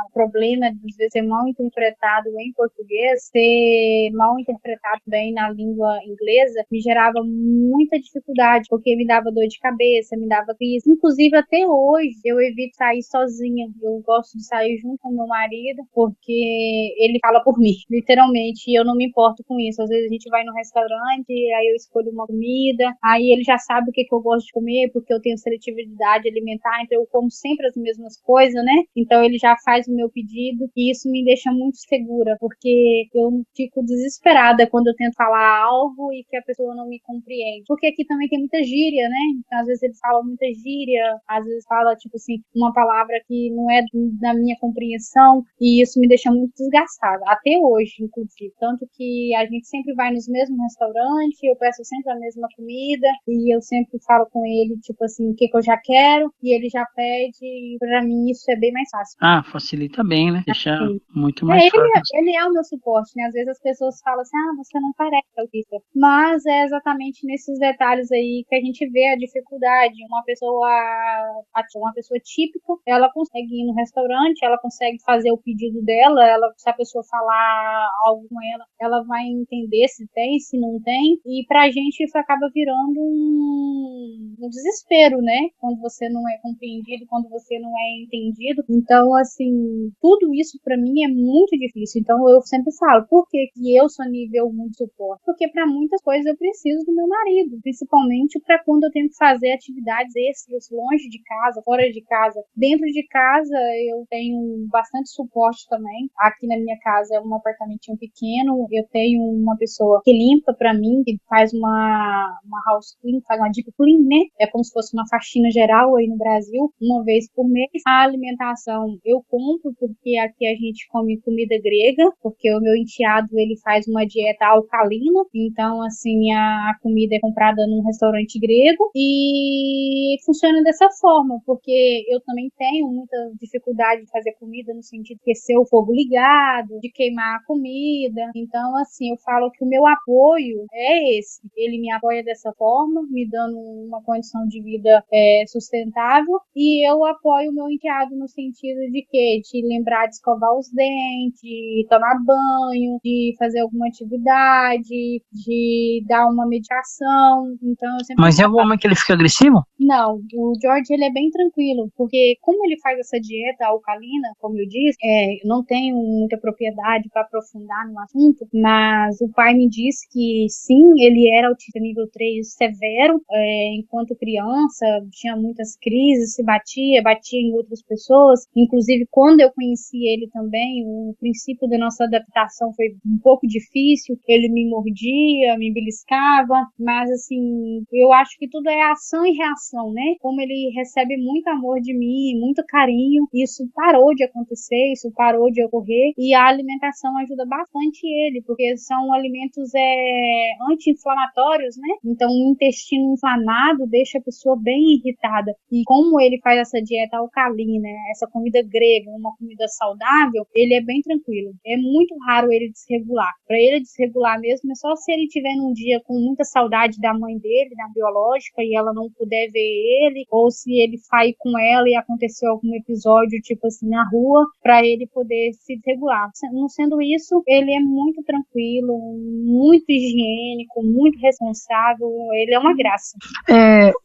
Speaker 2: o problema de às vezes ser mal interpretado em português, ser mal interpretado bem na língua inglesa, me gerava muita dificuldade, porque me dava dor de cabeça, me dava crise. Inclusive, até hoje, eu evito sair sozinha. Eu gosto de sair junto com meu marido, porque ele fala por mim, literalmente, e eu não me importo com isso. Às vezes a gente vai no restaurante, aí eu escolho uma comida, aí ele já sabe o que eu gosto de comer, porque eu tenho seletividade alimentar, então eu como sempre as mesmas coisas, né? Então ele já faz o meu pedido, e isso me deixa muito segura, porque eu fico desesperada quando eu tento falar algo e que a pessoa não me compreende. Porque aqui também tem muita gíria, né? Então, às vezes eles falam muita gíria, às vezes fala, tipo assim, uma palavra que não é da minha compreensão, e isso me deixa muito desgastada, até hoje, inclusive. Tanto que a gente sempre vai nos mesmos restaurantes, eu peço sempre a mesma comida, e eu sempre falo com ele, tipo assim, o que eu já quero, e ele já pede, e pra mim isso é bem mais fácil.
Speaker 1: Ah, facilita bem, né? Deixa muito mais
Speaker 2: ele,
Speaker 1: fácil.
Speaker 2: ele é o meu suporte, né? Às vezes as pessoas falam assim, você não parece autista. Mas é exatamente nesses detalhes aí que a gente vê a dificuldade. Uma pessoa típica, ela consegue ir no restaurante, ela consegue fazer o pedido dela, se a pessoa falar algo com ela, ela vai entender se tem, se não tem. E pra gente isso acaba virando um desespero, né? Quando você não é compreendido, quando você não é entendido. Então, assim, tudo isso pra mim é muito difícil. Então, eu sempre falo, por que eu sou nível muito suporte? Porque para muitas coisas eu preciso do meu marido, principalmente para quando eu tenho que fazer atividades extras longe de casa, fora de casa. Dentro de casa eu tenho bastante suporte também. Aqui na minha casa é um apartamentinho pequeno, eu tenho uma pessoa que limpa para mim, que faz uma house clean, faz uma deep clean, né? É como se fosse uma faxina geral aí no Brasil, uma vez por mês. A alimentação eu compro, porque aqui a gente come comida grega, porque o meu enteado ele faz uma dieta alcalina, então assim a comida é comprada num restaurante grego e funciona dessa forma, porque eu também tenho muita dificuldade de fazer comida no sentido de ter o fogo ligado, de queimar a comida. Então assim, eu falo que o meu apoio é esse, ele me apoia dessa forma, me dando uma condição condição de vida sustentável, e eu apoio o meu enteado no sentido de que de lembrar de escovar os dentes, de tomar banho, de fazer alguma atividade, de dar uma medicação. Então eu sempre
Speaker 1: Mas é o homem que ele fica agressivo?
Speaker 2: Não, o George ele é bem tranquilo, porque como ele faz essa dieta alcalina, como eu disse, não tenho muita propriedade para aprofundar no assunto, mas o pai me disse que sim, ele era autista nível 3 severo, enquanto criança, tinha muitas crises, se batia em outras pessoas, inclusive quando eu conheci ele também, o princípio da nossa adaptação foi um pouco difícil, ele me mordia, me beliscava, mas assim, eu acho que tudo é ação e reação, né? Como ele recebe muito amor de mim, muito carinho, isso parou de acontecer, isso parou de ocorrer, e a alimentação ajuda bastante ele, porque são alimentos anti-inflamatórios, né? Então, o intestino inflamado deixa a pessoa bem irritada. E como ele faz essa dieta alcalina, essa comida grega, uma comida saudável, ele é bem tranquilo. É muito raro ele desregular. Para ele desregular mesmo, é só se ele tiver num dia com muita saudade da mãe dele, da biológica, e ela não puder ver ele, ou se ele sair com ela e aconteceu algum episódio, tipo assim, na rua, para ele poder se desregular. Não sendo isso, ele é muito tranquilo, muito higiênico, muito responsável, ele é uma graça.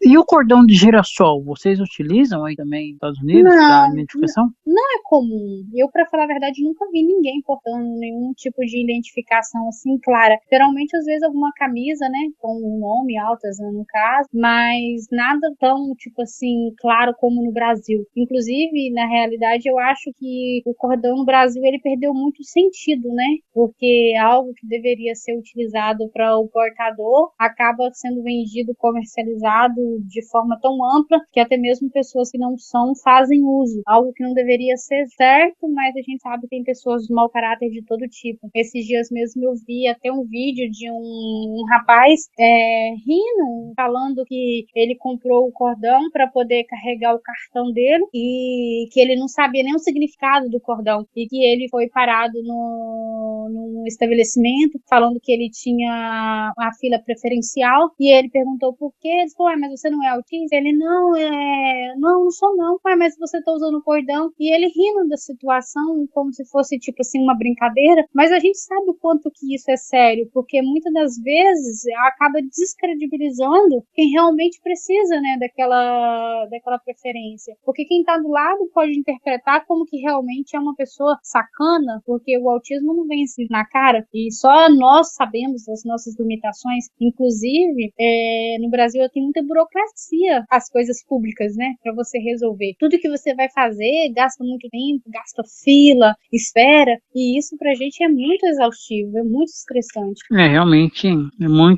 Speaker 1: E o cordão de girassol, vocês utilizam aí também nos Estados Unidos para identificação?
Speaker 2: Não é comum. Eu, para falar a verdade, nunca vi ninguém portando nenhum tipo de identificação assim clara. Geralmente, às vezes, alguma camisa, né, com um nome, altas, no caso, mas nada tão, tipo assim, claro como no Brasil. Inclusive, na realidade, eu acho que o cordão no Brasil, ele perdeu muito sentido, né, porque algo que deveria ser utilizado para o portador acaba sendo vendido, comercializado de forma tão ampla que até mesmo pessoas que não são fazem uso. Algo que não deveria ser certo, mas a gente sabe que tem pessoas de mau caráter de todo tipo. Esses dias mesmo eu vi até um vídeo de um rapaz rindo, falando que ele comprou o cordão para poder carregar o cartão dele e que ele não sabia nem o significado do cordão e que ele foi parado num estabelecimento falando que ele tinha uma fila preferencial e ele perguntou por quê. Ele falou, mas você não é autista? Ele, não sou não. Mas você tá usando o cordão. E ele rindo da situação como se fosse, tipo assim, uma brincadeira. Mas a gente sabe o quanto que isso é sério, porque muitas das vezes acaba descredibilizando quem realmente precisa, né, daquela preferência. Porque quem tá do lado pode interpretar como que realmente é uma pessoa sacana, porque o autismo não vem assim na cara, e só nós sabemos as nossas limitações. Inclusive, no Brasil tem muita burocracia, as coisas públicas, né, para você resolver. Tudo que você vai fazer gasta muito tempo, gasta fila, espera, e isso pra gente é muito exaustivo, é muito estressante.
Speaker 1: Realmente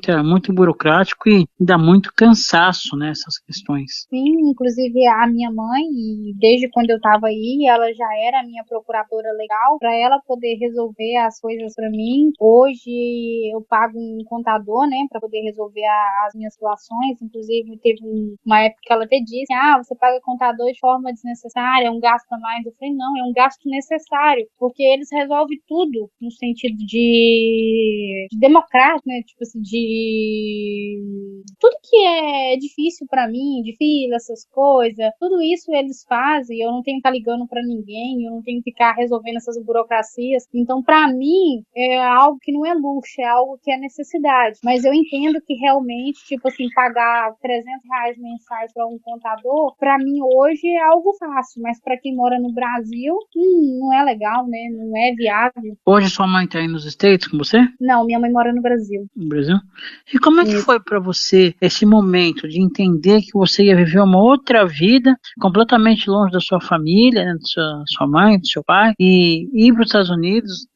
Speaker 1: é muito burocrático e dá muito cansaço, né, essas questões.
Speaker 2: Sim, inclusive a minha mãe, desde quando eu tava aí, ela já era a minha procuradora legal, para ela poder resolver as coisas para mim. Hoje eu pago um contador, né, para poder resolver as minhas situações. Inclusive teve uma época que ela até disse, você paga contador de forma desnecessária, é um gasto a mais. Eu falei, não, é um gasto necessário, porque eles resolvem tudo no sentido de democrático, né, tipo assim, de tudo que é difícil para mim, de fila, essas coisas, tudo isso eles fazem, eu não tenho que estar ligando para ninguém, eu não tenho que ficar resolvendo essas burocracias. Então, para mim, é algo que não é luxo, é algo que é necessidade. Mas eu entendo que realmente, tipo assim, pagar R$300 mensais para um contador, para mim hoje é algo fácil, mas para quem mora no Brasil, não é legal, né? Não é viável.
Speaker 1: Hoje sua mãe tá aí nos States com você?
Speaker 2: Não, minha mãe mora no Brasil.
Speaker 1: No Brasil? E como é que foi para você esse momento de entender que você ia viver uma outra vida, completamente longe da sua família, né, da sua mãe, do seu pai, e ir para os Estados Unidos,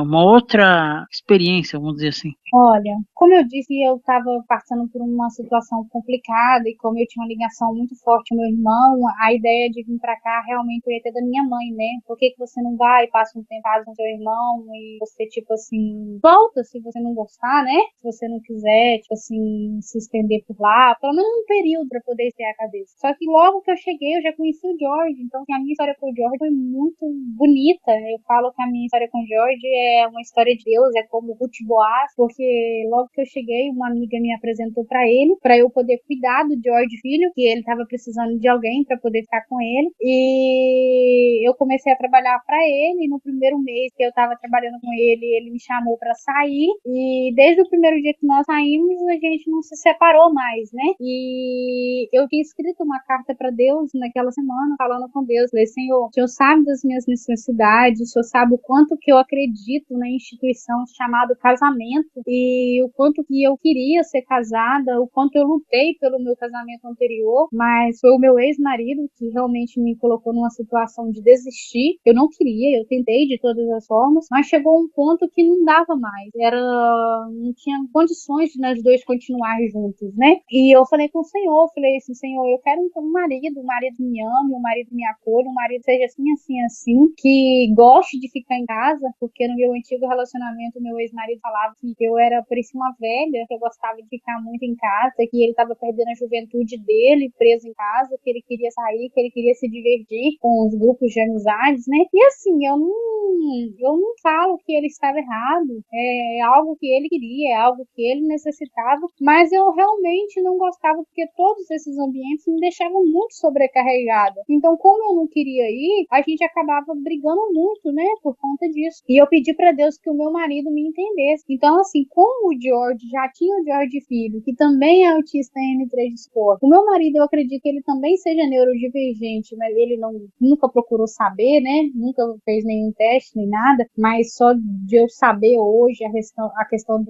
Speaker 1: uma outra experiência, vamos dizer assim?
Speaker 2: Olha, como eu disse, eu estava passando por uma situação complicada e como eu tinha uma ligação muito forte com meu irmão, a ideia de vir para cá realmente eu ia ter da minha mãe, né? Por que você não vai, passa um tempo com seu irmão e você, tipo assim, volta se você não gostar, né? Se você não quiser, tipo assim, se estender por lá, pelo menos um período para poder ter a cabeça. Só que logo que eu cheguei, eu já conheci o George, então a minha história com o George foi muito bonita. Eu falo que a minha história com o George é uma história de Deus, é como Ruth Boaz, porque porque logo que eu cheguei, uma amiga me apresentou para ele, para eu poder cuidar do George filho, que ele estava precisando de alguém para poder ficar com ele. E eu comecei a trabalhar para ele. E no primeiro mês que eu estava trabalhando com ele, ele me chamou para sair. E desde o primeiro dia que nós saímos, a gente não se separou mais, né? E eu tinha escrito uma carta para Deus naquela semana, falando com Deus, falei: Senhor, o Senhor sabe das minhas necessidades, o Senhor sabe o quanto que eu acredito na instituição chamada casamento, e o quanto que eu queria ser casada, o quanto eu lutei pelo meu casamento anterior, mas foi o meu ex-marido que realmente me colocou numa situação de desistir. Eu não queria, eu tentei de todas as formas, mas chegou um ponto que não dava mais, não tinha condições de nós dois continuar juntos, né? E eu falei com o Senhor, falei assim: Senhor, eu quero um marido me ame, um marido me acolha, um marido seja assim, assim, assim, que goste de ficar em casa, porque no meu antigo relacionamento, meu ex-marido falava que eu parecia uma velha, que eu gostava de ficar muito em casa, que ele estava perdendo a juventude dele, preso em casa, que ele queria sair, que ele queria se divertir com os grupos de amizades, né? E assim, eu não falo que ele estava errado, é algo que ele queria, é algo que ele necessitava, mas eu realmente não gostava, porque todos esses ambientes me deixavam muito sobrecarregada. Então, como eu não queria ir, a gente acabava brigando muito, né, por conta disso. E eu pedi para Deus que o meu marido me entendesse. Então, assim, como o George já tinha o George filho, que também é autista em N3 de Sport, o meu marido, eu acredito que ele também seja neurodivergente, mas ele nunca procurou saber, né, nunca fez nenhum teste, nem nada, mas só de eu saber hoje a questão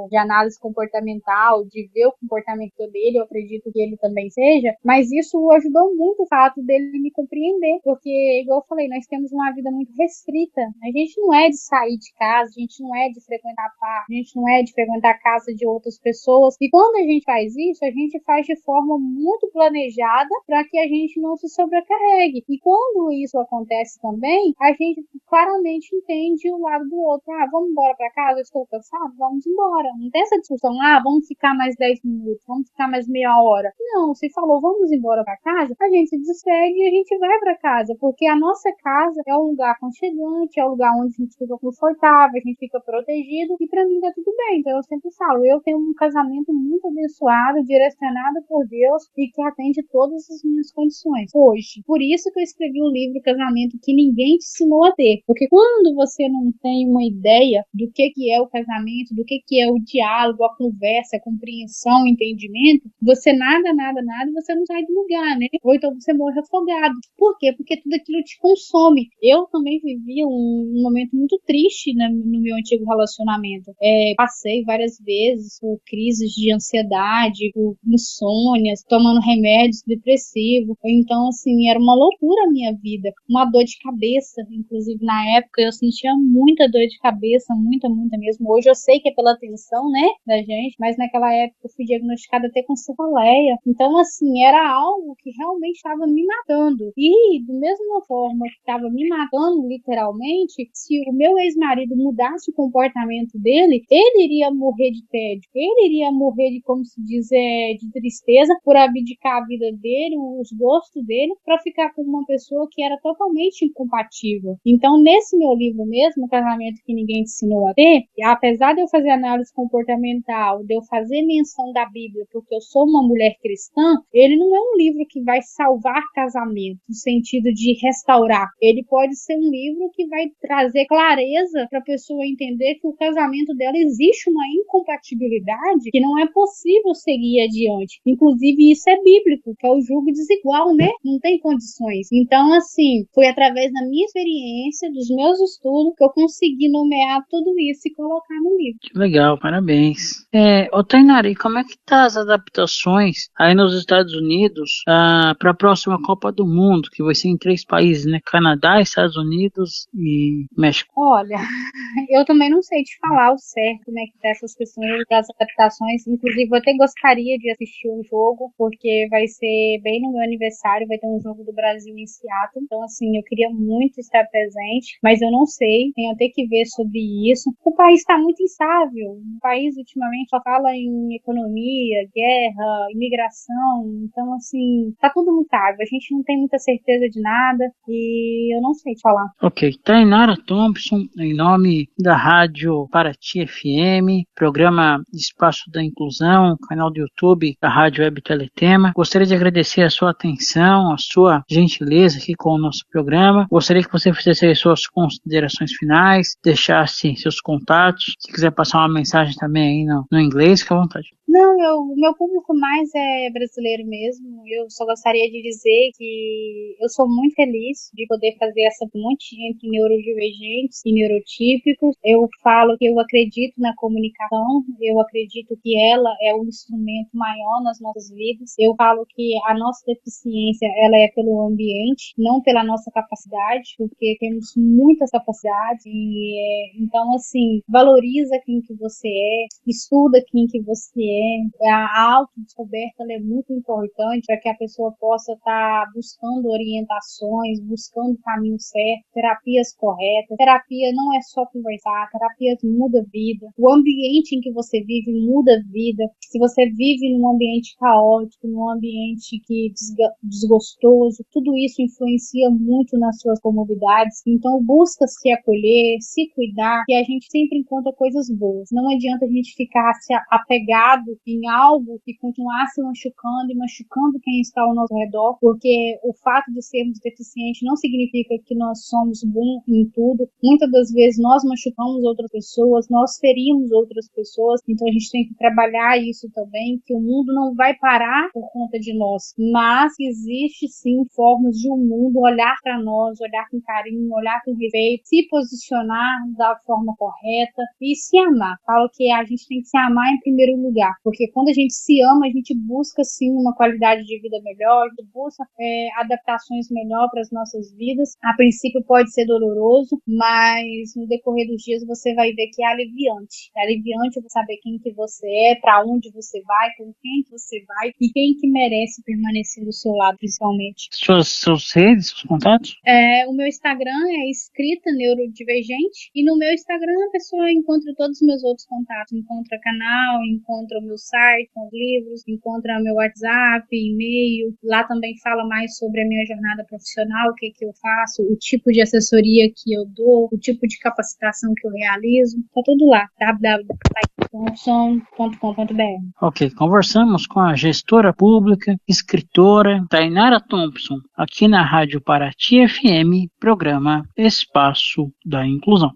Speaker 2: de análise comportamental, de ver o comportamento dele, eu acredito que ele também seja, mas isso ajudou muito o fato dele me compreender, porque, igual eu falei, nós temos uma vida muito restrita, a gente não é de sair de casa, a gente não é de frequentar parque, a gente não é de frequentar a casa de outras pessoas, e quando a gente faz isso, a gente faz de forma muito planejada para que a gente não se sobrecarregue, e quando isso acontece também, a gente claramente entende o lado do outro. Vamos embora para casa, eu estou cansado, vamos embora, não tem essa discussão, vamos ficar mais 10 minutos, vamos ficar mais meia hora. Não, se falou vamos embora para casa, a gente se despede e a gente vai para casa, porque a nossa casa é um lugar aconchegante, é um lugar onde a gente fica confortável, a gente fica protegido, e para mim tá tudo bem. Então eu sempre falo, eu tenho um casamento muito abençoado, direcionado por Deus e que atende todas as minhas condições hoje. Por isso que eu escrevi o livro Casamento que Ninguém Te Ensinou a Ter, porque quando você não tem uma ideia do que é o casamento, do que é o diálogo, a conversa, a compreensão, o entendimento, você nada, você não sai do lugar, né? Ou então você morre afogado. Por quê? Porque tudo aquilo te consome. Eu também vivi um momento muito triste no meu antigo relacionamento. Passei várias vezes por crises de ansiedade, por insônias, tomando remédios depressivos. Então, assim, era uma loucura a minha vida. Uma dor de cabeça, inclusive na época eu sentia muita dor de cabeça, muita mesmo. Hoje eu sei que é pela tensão, né, da gente, mas naquela época eu fui diagnosticada até com cefaleia. Então, assim, era algo que realmente estava me matando. E, da mesma forma que estava me matando, literalmente, se o meu ex-marido mudasse o comportamento dele, ele iria morrer de tédio. Ele iria morrer de, como se diz, de tristeza por abdicar a vida dele, os gostos dele, para ficar com uma pessoa que era totalmente incompatível. Então, nesse meu livro mesmo, Casamento que Ninguém Te Ensinou a Ter, apesar de eu fazer análise comportamental, de eu fazer menção da Bíblia, porque eu sou uma mulher cristã, ele não é um livro que vai salvar casamento, no sentido de restaurar. Ele pode ser um livro que vai trazer clareza para a pessoa entender que o casamento dela existe uma incompatibilidade que não é possível seguir adiante. Inclusive, isso é bíblico, que é o julgo desigual, né? Não tem condições. Então, assim, foi através da minha experiência, dos meus estudos, que eu consegui nomear tudo isso e colocar no livro.
Speaker 1: Que legal, parabéns. Tainara, como é que tá as adaptações aí nos Estados Unidos para a próxima Copa do Mundo, que vai ser em 3 países, né? Canadá, Estados Unidos e México.
Speaker 2: Olha, eu também não sei te falar o certo, né, que tá essas questões das adaptações. Inclusive, eu até gostaria de assistir um jogo, porque vai ser bem no meu aniversário, vai ter um jogo do Brasil em Seattle. Então, assim, eu queria muito estar presente, mas eu não sei, tenho até que ver sobre isso. O país está muito instável. O país, ultimamente, só fala em economia, guerra, imigração. Então, assim, tá tudo muito água. A gente não tem muita certeza de nada e eu não sei te falar.
Speaker 1: Ok, Tainara Thompson, em nome da Rádio Paraty FM. FM, programa Espaço da Inclusão, canal do YouTube da Rádio Web Teletema. Gostaria de agradecer a sua atenção, a sua gentileza aqui com o nosso programa. Gostaria que você fizesse as suas considerações finais, deixasse seus contatos. Se quiser passar uma mensagem também aí no inglês, fique à vontade.
Speaker 2: Não, o meu público mais é brasileiro mesmo. Eu só gostaria de dizer que eu sou muito feliz de poder fazer essa ponte entre neurodivergentes e neurotípicos. Eu falo que eu acredito na comunicação, eu acredito que ela é um instrumento maior nas nossas vidas. Eu falo que a nossa deficiência ela é pelo ambiente, não pela nossa capacidade, porque temos muitas capacidades. Então, assim, valoriza quem que você é, estuda quem que você é. A autodescoberta é muito importante para que a pessoa possa estar buscando orientações, buscando o caminho certo, terapias corretas. Terapia não é só conversar, terapia muda a vida. O ambiente em que você vive muda a vida. Se você vive num ambiente caótico, num ambiente que desgostoso, tudo isso influencia muito nas suas comorbidades. Então, busca se acolher, se cuidar, que a gente sempre encontra coisas boas. Não adianta a gente ficar se apegado em algo que continuar se machucando e machucando quem está ao nosso redor, porque o fato de sermos deficientes não significa que nós somos bons em tudo. Muitas das vezes nós machucamos outras pessoas, nós ferimos outras pessoas, então a gente tem que trabalhar isso também, que o mundo não vai parar por conta de nós, mas existe sim formas de o mundo olhar para nós, olhar com carinho, olhar com respeito, se posicionar da forma correta e se amar. Falo que a gente tem que se amar em primeiro lugar, porque quando a gente se ama, a gente busca sim uma qualidade de vida melhor, a gente busca adaptações melhor para as nossas vidas. A princípio pode ser doloroso, mas no decorrer dos dias você vai ver que é aliviante. É aliviante você saber quem que você é, para onde você vai, com quem que você vai e quem que merece permanecer do seu lado, principalmente.
Speaker 1: Suas redes, seus contatos?
Speaker 2: O meu Instagram é escrita neurodivergente e no meu Instagram a pessoa encontra todos os meus outros contatos, encontra canal, encontra o meu site com os livros, encontra meu WhatsApp, e-mail. Lá também fala mais sobre a minha jornada profissional, o que eu faço, o tipo de assessoria que eu dou, o tipo de capacitação que eu realizo. Tá tudo lá, www.thompson.com.br.
Speaker 1: Ok, conversamos com a gestora pública, escritora Tainara Thompson, aqui na Rádio Paraty FM, programa Espaço da Inclusão.